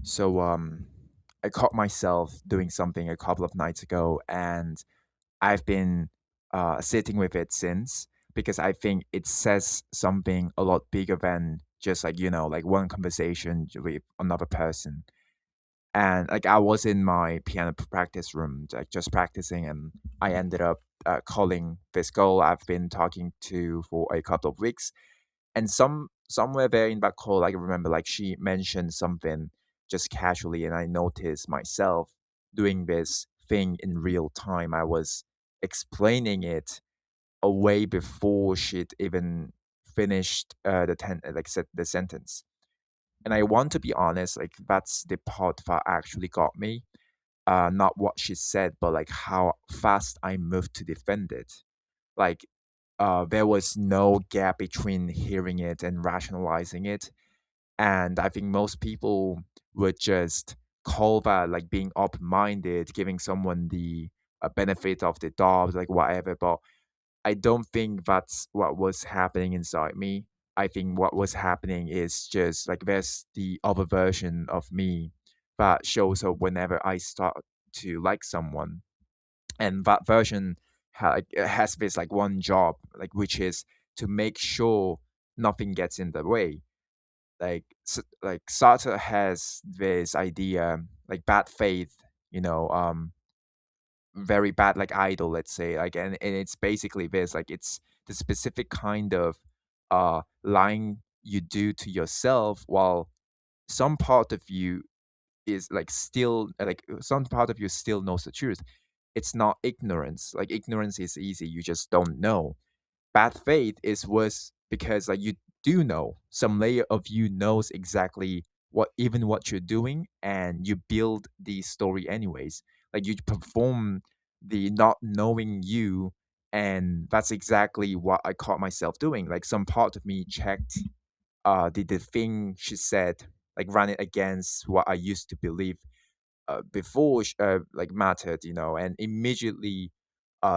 So I caught myself doing something a couple of nights ago, and I've been sitting with it since because I think it says something a lot bigger than just like one conversation with another person. And like I was in my piano practice room, like just practicing, and I ended up calling this girl I've been talking to for a couple of weeks, and somewhere there in that call, I remember like she mentioned something just casually, and I noticed myself doing this thing in real time. I was explaining it away before she'd even finished said the sentence. And I want to be honest, like that's the part that actually got me. Not what she said, but like how fast I moved to defend it. Like there was no gap between hearing it and rationalizing it. And I think most people would just call that like being open minded, giving someone the benefit of the doubt, like whatever. But I don't think that's what was happening inside me. I think what was happening is just like there's the other version of me that shows up whenever I start to like someone, and that version has this like one job, like which is to make sure nothing gets in the way. Like Sartre has this idea like bad faith, you know, very bad like idol, let's say, like, and it's basically this, like it's the specific kind of lying you do to yourself while some part of you is like still like some part of you still knows the truth. It's not ignorance. Like ignorance is easy, you just don't know. Bad faith is worse because like you do know, some layer of you knows exactly what you're doing, and you build the story anyways. Like you perform the not knowing you, and that's exactly what I caught myself doing. Like some part of me checked the thing she said, like ran it against what I used to believe before like mattered, and immediately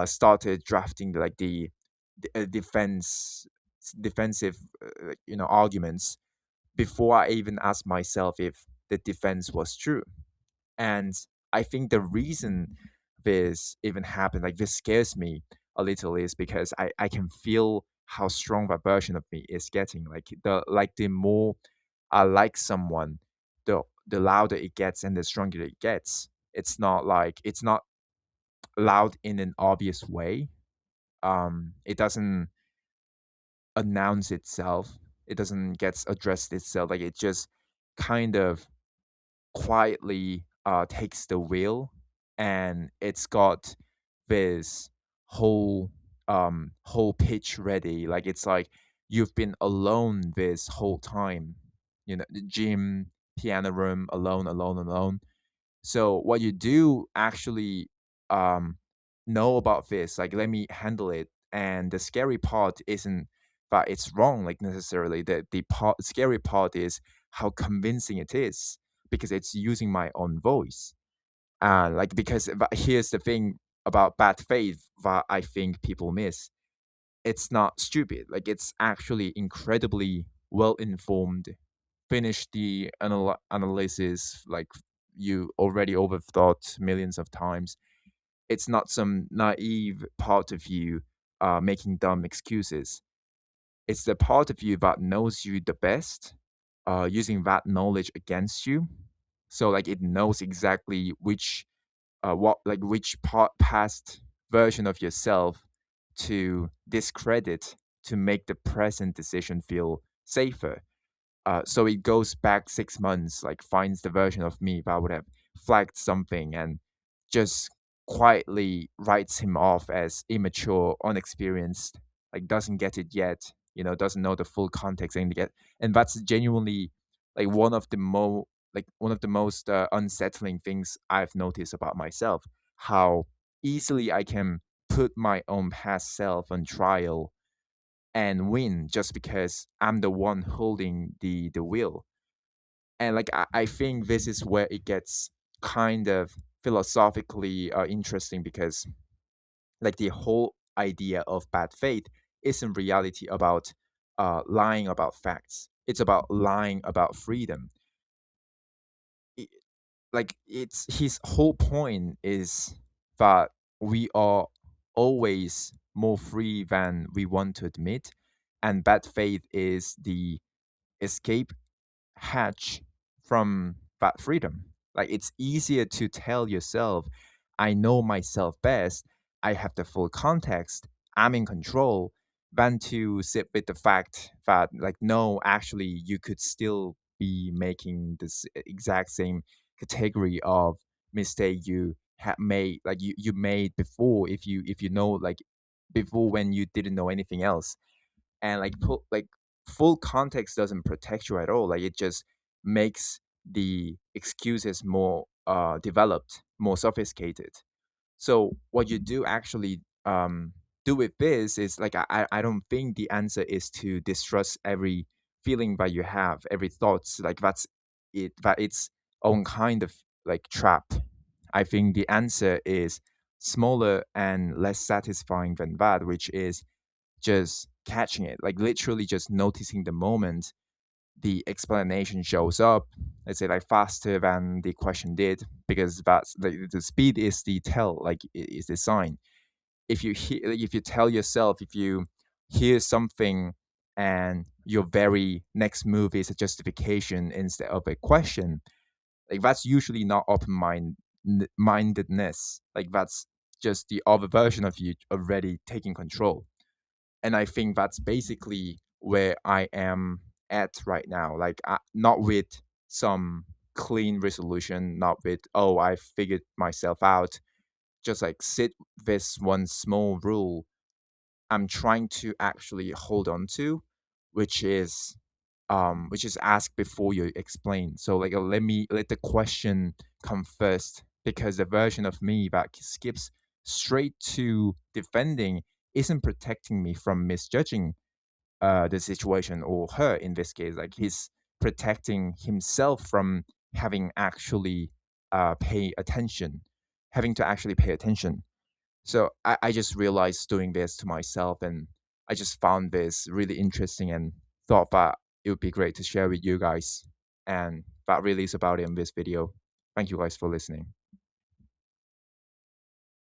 started drafting like the defensive arguments before I even asked myself if the defense was true. And I think the reason this even happened, like this scares me a little, is because I can feel how strong that version of me is getting. The more I like someone, the louder it gets and the stronger it gets. It's not loud in an obvious way. It doesn't announce itself. It doesn't get addressed itself. Like it just kind of quietly takes the wheel, and it's got this whole pitch ready. Like it's like you've been alone this whole time, the gym, piano room, alone, alone, alone. So what you do actually um know about this, like let me handle it. And the scary part isn't that it's wrong, like necessarily. The scary part is how convincing it is, because it's using my own voice. Like because here's the thing about bad faith that I think people miss. It's not stupid. Like it's actually incredibly well informed. Finish the analysis like you already overthought millions of times. It's not some naive part of you making dumb excuses. It's the part of you that knows you the best, using that knowledge against you. So like it knows exactly which past version of yourself to discredit to make the present decision feel safer. So it goes back 6 months, like finds the version of me that would have flagged something, and just quietly writes him off as immature, unexperienced, like doesn't get it yet, doesn't know the full context, and that's genuinely like one of the most unsettling things I've noticed about myself. How easily I can put my own past self on trial and win just because I'm the one holding the wheel. And like I think this is where it gets kind of philosophically interesting, because like the whole idea of bad faith is in reality about lying about facts. It's about lying about freedom. like it's his whole point is that we are always more free than we want to admit, and bad faith is the escape hatch from that freedom. Like it's easier to tell yourself, I know myself best, I have the full context, I'm in control, than to sit with the fact that, like, no, actually, you could still be making this exact same category of mistake you had made, like you made before, if you know, like before when you didn't know anything else. And like full context doesn't protect you at all. Like it just makes the excuses more developed, more sophisticated. So what you do actually do with this is, like, I don't think the answer is to distrust every feeling that you have, every thoughts, like that's it, that it's own kind of like trap. I think the answer is smaller and less satisfying than that, which is just catching it, like literally just noticing the moment the explanation shows up, let's say like faster than the question did, because that's the speed is the tell, like is the sign. If you hear, like, if you tell yourself, if you hear something and your very next move is a justification instead of a question, like that's usually not mindedness, like that's just the other version of you already taking control. And I think that's basically where I am at right now. Like, not with some clean resolution, not with, oh, I figured myself out. Just like sit this one small rule I'm trying to actually hold on to, which is ask before you explain. So like, let the question come first, because the version of me that skips straight to defending isn't protecting me from misjudging the situation, or her in this case. Like he's protecting himself from having to actually pay attention. So I just realized doing this to myself, and I just found this really interesting and thought that it would be great to share with you guys. And that really is about it in this video. Thank you guys for listening.